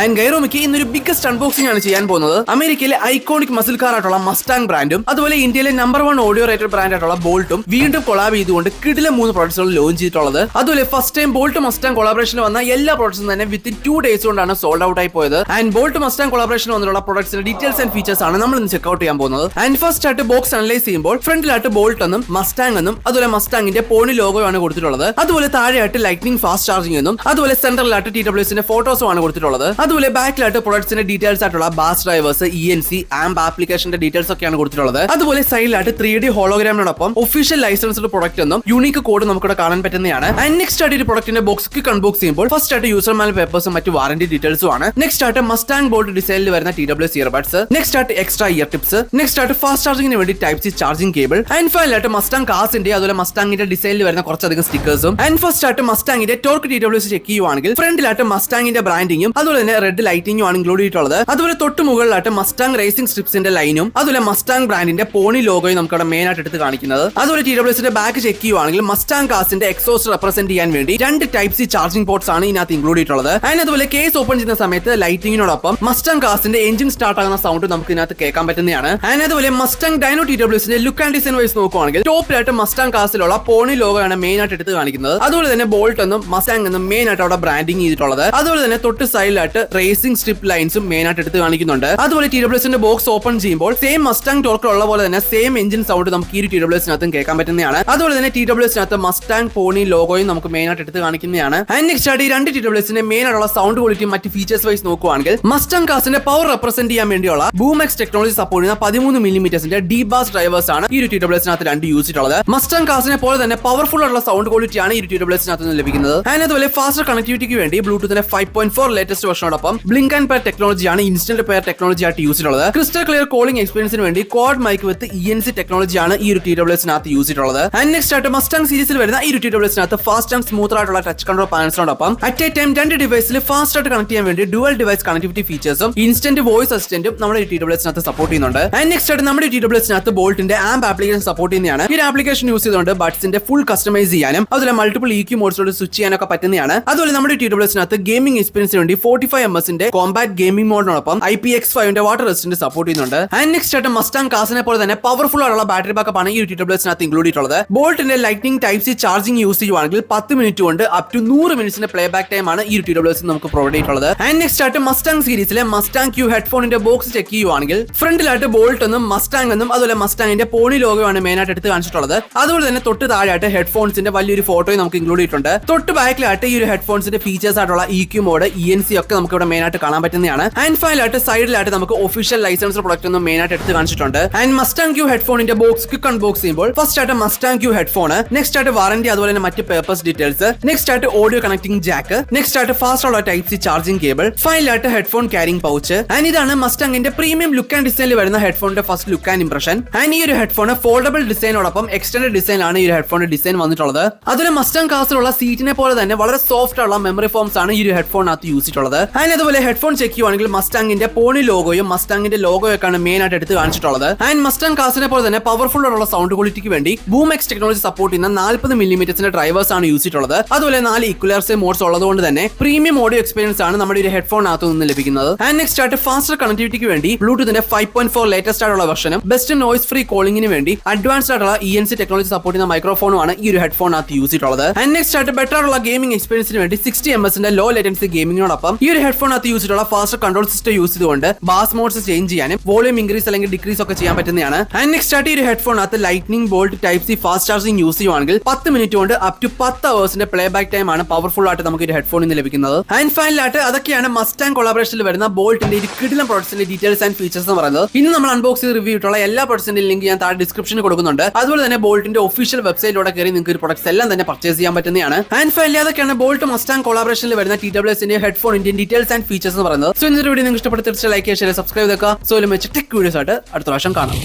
And ഗൈറോമിക്ക് ഇന്നൊരു biggest unboxing ആണ് ചെയ്യാൻ പോകുന്നത്. അമേരിക്കയിലെ ഐക്കോണിക് മസിൽ കാർ ആയിട്ടുള്ള മസ്റ്റാങ് ബ്രാൻഡും അതുപോലെ ഇന്ത്യയിലെ നമ്പർ 1 ഓഡിയോ റേറ്റഡ് ബ്രാൻഡ് ആയിട്ടുള്ള ബോൾട്ടും വീണ്ടും കൊളാബ് ചെയ്തുകൊണ്ട് കിടിലം 3 പ്രോഡക്ട്സുകൾ ലോഞ്ച് ചെയ്തിട്ടുള്ളത്. അതുപോലെ ഫസ്റ്റ് ടൈം ബോൾട്ട് മസ്റ്റാങ് കൊളാബറേഷനിൽ വന്ന എല്ലാ പ്രോഡക്ട്സും തന്നെ വിത്തിൻ 2 days കൊണ്ടാണ് സോൾഡ് ഔട്ട് ആയി പോയത്. ആൻഡ് ബോൾട്ട് മസ്റ്റാങ് കൊളാബറേഷനിൽ വന്നിട്ടുള്ള പ്രോഡക്ട്സിന്റെ ഡീറ്റെയിൽസ് ആൻഡ് ഫീച്ചേഴ്സ് ആണ് നമ്മൾ ഇന്ന് ചെക്ക് ഔട്ട് ചെയ്യാൻ പോകുന്നത്. ആൻഡ് ഫസ്റ്റ് ആയിട്ട് ബോക്സ് അനലൈസ് ചെയ്യുമ്പോൾ ഫ്രണ്ടിലായിട്ട് ബോൾട്ട് എന്നും മസ്റ്റാങ് എന്നും അതുപോലെ മസ്റ്റാങ്ങിന്റെ പോണി ലോഗോ ആണ് കൊടുത്തിട്ടുള്ളത്. അതുപോലെ താഴെയായിട്ട് ലൈറ്റ്നിങ് ഫാസ്റ്റ് ചാർജിംഗ് എന്നും അതുപോലെ സെന്ററിലായിട്ട് TWSന്റെ ഫോട്ടോസും ആണ് കൊടുത്തിട്ടുള്ളത്. അതുപോലെ ബാക്കിലായിട്ട് പ്രൊഡക്ട്സിന്റെ ഡീറ്റെയിൽസ് ആയിട്ടുള്ള ബാസ് ഡ്രൈവേഴ്സ്, ENC, ആംപ് ആപ്ലിക്കേഷന്റെ ഡീറ്റെയിൽസ് ഒക്കെയാണ് കൊടുത്തിട്ടുള്ളത്. അതുപോലെ സൈഡിലായിട്ട് 3D ഹോളോഗ്രാമിനോടൊപ്പം ഒഫീഷ്യൽ ലൈസൻസ്ഡ് പ്രൊഡക്റ്റ് എന്നും യൂണിക് കോഡ് നമുക്കിവിടെ കാണാൻ പറ്റുന്നതാണ്. ആൻഡ് നെക്സ്റ്റ് ആയിട്ട് ഈ പ്രൊഡക്റ്റിന്റെ ബോക്സ് ക്വിക്ക് അൺബോക്സ് ചെയ്യുമ്പോൾ ഫസ്റ്റ് ആയിട്ട് യൂസർ മാനുവൽ പേപ്പേഴ്സും മറ്റു വാറന്റി ഡീറ്റെയിൽസും ആണ്. നെക്സ്റ്റ് ആയിട്ട് മസ്റ്റാങ് ബോൾട്ട് ഡിസൈനിൽ വരുന്ന TWS ഇയർബഡ്സ്, നെക്സ്റ്റ് ആയിട്ട് എക്സ്ട്രാ ഇയർ ടിപ്സ്, നെക്സ്റ്റ് ആയിട്ട് ഫാസ്റ്റ് ചാർജിംഗിന് വേണ്ടി Type C charging cable, and ഫൈനലായിട്ട് മസ്റ്റാങ് കാസിന്റെ അതുപോലെ മസ്റ്റാങ്ങിന്റെ ഡിസൈനിൽ വരുന്ന കുറച്ചധികം സ്റ്റിക്കേഴ്സും. ആൻഡ് ഫസ്റ്റ് ആയിട്ട് മസ്റ്റാങ്ങിന്റെ ടോർക്ക് TWS ചെക്ക് ചെയ്യുവാണെങ്കിൽ ഫ്രണ്ടിലായിട്ട് മസ്റ്റാങ്ങിന്റെ ബ്രാൻഡിങ്ങും അതുപോലെ തന്നെ റെഡ് ലൈറ്റിംഗും ആണ് ഇൻക്ലൂഡ് ചെയ്തിട്ടുള്ളത്. അതുപോലെ തൊട്ട് മുകളിലായിട്ട് മസ്റ്റാങ് റേസിംഗ് സ്ട്രിപ്സിന്റെ ലൈനും അതുപോലെ മസ്റ്റാങ് ബ്രാൻഡിന്റെ പോണി ലോഗോയും നമുക്ക് അവിടെ മെയിൻ ആയിട്ട് എടുത്ത് കാണിക്കുന്നത്. അതുപോലെ TWSന്റെ ബാക്ക് ചെക്ക് ചെയ്യുവാണെങ്കിൽ മസ്റ്റാങ് കാസിന്റെ എക്സോസ്റ്റ് റെപ്രസെന്റ് ചെയ്യാൻ വേണ്ടി 2 Type C ചാർജിംഗ് പോർട്സ് ആണ് ഇതിനകത്ത് ഇൻക്ലൂഡ് ചെയ്തിട്ടുള്ളത്. ആൻഡ് അതുപോലെ കേസ് ഓപ്പൺ ചെയ്യുന്ന സമയത്ത് ലൈറ്റിംഗിനോടൊപ്പം മസ്റ്റാങ് കാസിന്റെ എഞ്ചിൻ സ്റ്റാർട്ട് ആകുന്ന സൗണ്ട് നമുക്ക് ഇതിനകത്ത് കേൾക്കാൻ പറ്റുന്നതാണ്. ആൻഡ് അതുപോലെ മസ്റ്റാങ് ഡൈനോ TWSന്റെ ലുക്ക് ആൻഡ് ഡിസൈൻ വൈസ് നോക്കുവാണെങ്കിൽ ടോപ്പിലായിട്ട് മസ്റ്റാങ് കാസിലുള്ള പോണി ലോഗോ ആണ് മെയിൻ ആയിട്ട് എടുത്ത് കാണിക്കുന്നത്. അതുപോലെ തന്നെ ബോൾട്ട് എന്നും മസ്റ്റാങ് എന്നും മെയിൻ ആയിട്ട് അവിടെ ബ്രാൻഡിംഗ് ചെയ്തിട്ടുള്ളത്. അതുപോലെ തന്നെ തൊട്ട് സൈഡിലായിട്ട് റേസിംഗ് സ്ട്രിപ്പ് ലൈൻസും മെയിൻ ആയിട്ട് എടുത്ത് കാണിക്കുന്നുണ്ട്. അതുപോലെ TWSന്റെ ബോക്സ് ഓപ്പൺ ചെയ്യുമ്പോൾ സെയിം മസ്റ്റാങ് ടോർക്ക് ഉള്ള പോലെ തന്നെ സെയിം എഞ്ചിൻ സൗണ്ട് നമുക്ക് ഈ TWSനകത്തും കേൾക്കാൻ പറ്റുന്നതാണ്. അതുപോലെ തന്നെ TWSനകത്ത് മസ്റ്റാങ് പോണി ലോഗോയും നമുക്ക് മെയിൻ ആയിട്ട് എടുത്ത് കാണിക്കുന്നതാണ്. ആൻഡ് നെക്സ്റ്റ് ആയിട്ട് ഈ 2 TWSന്റെ മെയിൻ ആയിട്ടുള്ള സൗണ്ട് ക്വാളിറ്റി മറ്റ് ഫീച്ചേഴ്സ് വൈസ് നോക്കുവാണെങ്കിൽ മസ്റ്റാങ് കാസിന്റെ പവർ റെപ്രസെന്റ് ചെയ്യാൻ വേണ്ടിയുള്ള ബൂമെക്സ് ടെക്നോളജി സപ്പോർട്ട് ചെയ്യുന്ന 13 mm ഡി ബാസ് ഡ്രൈവേഴ്സ് ആണ് ഈ TWSനകത്ത് 2 യൂസ് ചെയ്തിട്ടുള്ളത്. മസ്റ്റാങ് കാസിനെ പോലെ തന്നെ പവർഫുൾ ആയിട്ടുള്ള സൗണ്ട് ക്വാളിറ്റി ആണ് ഈ TWSനകത്ത് ലഭിക്കുന്നത്. ആൻഡ് അതുപോലെ ഫാസ്റ്റർ കണക്ടിവിറ്റിക്ക് വേണ്ടി ബ്ലൂടൂത്തിന്റെ 5.4 ലേറ്റസ്റ്റ് വെർഷനോടൊപ്പം ബ്ലിങ്ക് ആൻഡ് പെയർ ടെക്നോളജിയാണ് ഇൻസ്റ്റന്റ് പെയർ ടെക്നോളജി ആയിട്ട് യൂസ് ചെയ്തിട്ടുള്ളത്. ക്രിസ്റ്റൽ ക്ലിയർ കോളിംഗ് എക്സ്പീരിയൻസിന് വേണ്ടി ക്വാഡ് മൈക്ക് വിത്ത് ENC ടെക്നോളജിയാണ് ഈ TWSനകത്ത് യൂസ് ചെയ്തിട്ടുള്ളത്. ആൻഡ് നെക്സ്റ്റ് ആയിട്ട് മസ്റ്റാങ് സീരീസിൽ വരുന്ന ഈ TWSനകത്ത് ഫാസ്റ്റ് ആൻഡ് സ്മൂത്ത് ആയിട്ടുള്ള ടച്ച് കൺട്രോൾ പാനൽസിനോടൊപ്പം അറ്റ് എ ടൈം 2 ഡിവൈസിൽ ഫാസ്റ്റ് ആയിട്ട് കണക്ട് ചെയ്യാൻ വേണ്ടി ഡുവൽ ഡിവൈസ് കണക്ടിവിറ്റി ഫീച്ചേഴ്സും ഇൻസ്റ്റന്റ് വോയിസ് അസിസ്റ്റന്റും നമ്മുടെ TWSനകത്ത് സപ്പോർട്ട് ചെയ്യുന്നുണ്ട്. ആൻഡ് നെക്സ്റ്റ് ആയിട്ട് നമ്മുടെ TWSനകത്ത് ബോൾട്ടിന്റെ ആംപ് ആപ്ലിക്കേഷൻ സപ്പോർട്ട് ചെയ്യുന്നതാണ്. ഈ ആപ്ലിക്കേഷൻ യൂസ് ചെയ്തുകൊണ്ട് ബഡ്സിന്റെ ഫുൾ കസ്റ്റമൈസ് ചെയ്യാനും അതുപോലെ മൾട്ടിപ്പിൾ EQ മോഡ്സിലൂടെ സ്വിച്ച് ചെയ്യാനൊക്കെ പറ്റുന്നതാണ്. അതുപോലെ നമ്മുടെ TWSനകത്ത് ഗെയിമിംഗ് എക്സ്പീരിയൻസിന് വേണ്ടി 45 ms കോമ്പാക്ട് ഗെയിമിംഗ് മോഡിനോടൊപ്പം IPX5 വാട്ടർ റെസിസ്റ്റന്റ് സപ്പോർട്ട് ചെയ്യുന്നുണ്ട്. ആൻഡ് നെക്സ്റ്റ് ആയിട്ട് മസ്റ്റാങ് കാസിനെ പോലെ തന്നെ പവർഫുൾ ആയിട്ടുള്ള ബാറ്ററി ബാക്കപ്പ് ആണ് ഈ TWSനകത്ത് ഇൻക്ലൂഡ് ചെയ്തിട്ടുള്ളത്. ബോൾട്ടിന്റെ lightning Type C charging use ചെയ്യുവാണെങ്കിൽ 10 മിനിറ്റ് കൊണ്ട് അപ് ടു 100 മിനിറ്റ്സിന്റെ പ്ലേ ബാക്ക് ടൈം ആണ് ഈ TWS നമുക്ക് പ്രൊവൈഡ് ചെയ്തിട്ടുള്ളത്. ആൻഡ് നെക്സ്റ്റ് ആയിട്ട് മസ്റ്റാങ് സീരീസിലെ മസ്റ്റാങ് Q ഹെഡ്ഫോണിന്റെ ബോക്സ് ചെക്ക് ചെയ്യുവാണെങ്കിൽ ഫ്രണ്ടിലായിട്ട് ബോൾട്ട് എന്നും മസ്റ്റാങ് എന്നും അതുപോലെ മസ്റ്റാങ്ങിന്റെ പോണി ലോഗോ ആണ് മെയിൻ ആയിട്ട് എടുത്ത് കാണിച്ചിട്ടുള്ളത്. അതുപോലെ തന്നെ തൊട്ട് താഴെയായിട്ട് ഹെഡ്ഫോൺസിന്റെ വലിയൊരു ഫോട്ടോയും നമുക്ക് ഇൻക്ലൂഡ് ചെയ്തിട്ടുണ്ട്. തൊട്ട് ബാക്കിലായിട്ട് ഈ ഒരു ഹെഡ്ഫോൺസിന്റെ ഫീച്ചേഴ്സ് ആയിട്ടുള്ള EQ മോഡ്, ENC ഒക്കെ നമുക്ക് ഇവിടെ മെയിൻ ആയിട്ട് കാണാൻ പറ്റുന്നതാണ്. ആൻഡ് ഫൈനലായിട്ട് സൈഡിലായിട്ട് നമുക്ക് ഒഫീഷ്യൽ ലൈസൻസ് പ്രൊഡക്റ്റ് ഒന്നും മെയിൻ ആയിട്ട് എടുത്ത് കാണിച്ചിട്ടുണ്ട്. ആൻഡ് മസ്റ്റാങ് Q ഹെഡ്ഫോണിന്റെ ബോക്സ് ക്വിക്ക് അൺബോക്സ് ചെയ്യുമ്പോൾ ഫസ്റ്റ് ആയിട്ട് മസ്റ്റാങ് Q ഹെഡ്ഫോൺ, നെക്സ്റ്റ് ആയിട്ട് വാറന്റി അതുപോലെ തന്നെ മറ്റ് പേപ്പേഴ്സ് ഡീറ്റെയിൽസ്, നെക്സ്റ്റ് ആയിട്ട് ഓഡിയോ കണക്ടിംഗ് ജാക്ക്, നെക്സ്റ്റ് ആയിട്ട് ഫാസ്റ്റ് ഉള്ള Type C ചാർജിംഗ് കേബിൾ, ഫൈനലായിട്ട് ഹെഡ്ഫോൺ ക്യാരിംഗ് പൗച്ച്. ആൻഡ് ഇതാണ് മസ്റ്റാങ്ങിന്റെ പ്രീമിയം ലുക്ക് ആൻഡ് ഡിസൈനിൽ വരുന്ന ഹെഡ്ഫോണിന്റെ first look and impression. And ഈ ഒരു ഹെഡ്ഫോൺ ഫോൾഡബിൾ ഡിസൈനോടൊപ്പം എക്സ്റ്റൻഡ് ഡിസൈൻ ആണ് ഈ ഒരു ഹെഡ്ഫോണിന്റെ ഡിസൈൻ വന്നിട്ടുള്ളത്. അതുപോലെ മസ്റ്റാങ് കാസിലുള്ള സീറ്റിനെ പോലെ തന്നെ വളരെ സോഫ്റ്റ് ഉള്ള മെമ്മറി ഫോംസ് ആണ് ഈ ഒരു ഹെഡ്ഫോണിനകത്ത് യൂസ് ചെയ്തിട്ടുള്ളത്. ആൻഡ് അതുപോലെ ഹെഡ്ഫോൺ ചെക്ക് ചെയ്യുവാണെങ്കിൽ മസ്റ്റാങ്ങിന്റെ പോണി ലോഗോയും മസ്റ്റാങ്ങിന്റെ ലോഗോയൊക്കെയാണ് മെയിൻ ആയിട്ട് എടുത്ത് കാണിച്ചിട്ടുള്ളത്. ആൻഡ് മസ്റ്റാങ് കാസിനെ പോലെ തന്നെ പവർഫുൾ ആയിട്ടുള്ള സൗണ്ട് ക്വാളിറ്റിക്ക് വേണ്ടി ബൂമെക്സ് ടെക്നോളജി സപ്പോർട്ട് ചെയ്യുന്ന 40 mm ഡ്രൈവേഴ്സ് ആണ് യൂസ് ചെയ്തിട്ടുള്ളത്. അതുപോലെ 4 ഇക്വലൈസർ മോഡ്സ് ഉള്ളതുകൊണ്ട് തന്നെ പ്രീമിയം ഓഡിയോ എക്സ്പീരിയൻസ് ആണ് നമ്മുടെ ഒരു ഹെഡ്ഫോണിനകത്ത് നിന്ന് ലഭിക്കുന്നത്. ആൻഡ് നെക്സ്റ്റ് ആയിട്ട് ഫാസ്റ്റർ കണക്ടിവിറ്റിക്ക് വേണ്ടി ബ്ലൂടൂത്തിന്റെ 5.4 ലേറ്റസ്റ്റ് ആയിട്ടുള്ള വെർഷനും ബെസ്റ്റ് നോയ്സ് ഫ്രീ കോളിംഗിന് വേണ്ടി അഡ്വാൻസ്ഡ് ആയിട്ടുള്ള ENC ടെക്നോളജി സപ്പോർട്ട് ചെയ്യുന്ന മൈക്രോഫോണും ആണ് ഈ ഒരു ഹെഡ്ഫോണിനകത്ത് യൂസ് ചെയ്തിട്ടുള്ളത്. ആൻഡ് നെക്സ്റ്റ് ആയിട്ട് ബെറ്റർ ആയിട്ടുള്ള ഗെയിമിംഗ് എക്സ്പീരിയൻസിന് വേണ്ടി 60 ms ലോ ലേറ്റൻസി ഗെയിമിംഗിനോടൊപ്പം ഈ ഒരു ഹെഡ്ഫോണിനകത്ത് യൂസ് ചെയ്തിട്ടുള്ള ഫാസ്റ്റർ കൺട്രോൾ സിസ്റ്റം യൂസ് ചെയ്തുകൊണ്ട് ബാസ് മോഡ്സ് ചേഞ്ച് ചെയ്യാനും വോളിയം ഇൻക്രീസ് അല്ലെങ്കിൽ ഡിക്രീസ് ഒക്കെ ചെയ്യാൻ പറ്റുന്നതാണ്. ആൻഡ് നെക്സ്റ്റ് ആയിട്ട് ഈ ഒരു ഹെഡ്ഫോണിനകത്ത് lightning bolt Type C fast charging use ചെയ്യുവാണെങ്കിൽ 10 മിനിറ്റ് കൊണ്ട് up to 10 hours play back time ആണ് പവർഫുൾ ആയിട്ട് നമുക്ക് ഒരു ഹെഡ്ഫോണിൽ നിന്ന് ലഭിക്കുന്നത്. ആൻഡ് ഫൈനലായിട്ട് അതൊക്കെയാണ് മസ്റ്റാങ് കൊളാബറേഷനിൽ വരുന്ന ബോൾട്ടിന്റെ ഒരു കിടിലൻ പ്രോഡക്ട്സിന്റെ ഡീറ്റെയിൽസ് ആൻഡ് ഫീച്ചേഴ്സ് എന്ന് പറയുന്നത്. ഇന്ന് നമ്മൾ അൺബോക്സ് ചെയ്ത് റിവ്യൂ ആയിട്ടുള്ള എല്ലാ പ്രോഡക്ട്സിന്റെ ലിങ്ക് ഞാൻ താഴെ ഡിസ്ക്രിപ്ഷനിൽ കൊടുക്കുന്നുണ്ട്. അതുപോലെ തന്നെ ബോൾട്ടിന്റെ ഒഫീഷ്യൽ വെബ്സൈറ്റിലൂടെ കയറി നിങ്ങൾക്ക് ഒരു പ്രോഡക്ട്സ് എല്ലാം തന്നെ പർച്ചേസ് ചെയ്യാൻ പറ്റുന്നതാണ്. ആൻഡ് ഫൈനലി അതൊക്കെയാണ് ബോൾട്ട് മസ്റ്റാങ് കൊളാബറേഷനിൽ വരുന്ന TWSന്റെ ഹെഡ്ഫോണിന്റെ ഡീറ്റെയിൽസ് ആൻഡ് ഫീച്ചേഴ്സ് എന്ന് പറയുന്നത്. സോ ഇന്നത്തെ വീഡിയോ നിങ്ങൾക്ക് ഇഷ്ടപ്പെട്ട തീർച്ചയായും ലൈക്ക് ചെയ്യുക, സബ്സ്ക്രൈബ് ചെയ്യുക. സോ വെച്ച് ടെക് വീഡിയോസ് ആയിട്ട് അടുത്ത പ്രാവശ്യം കാണാം.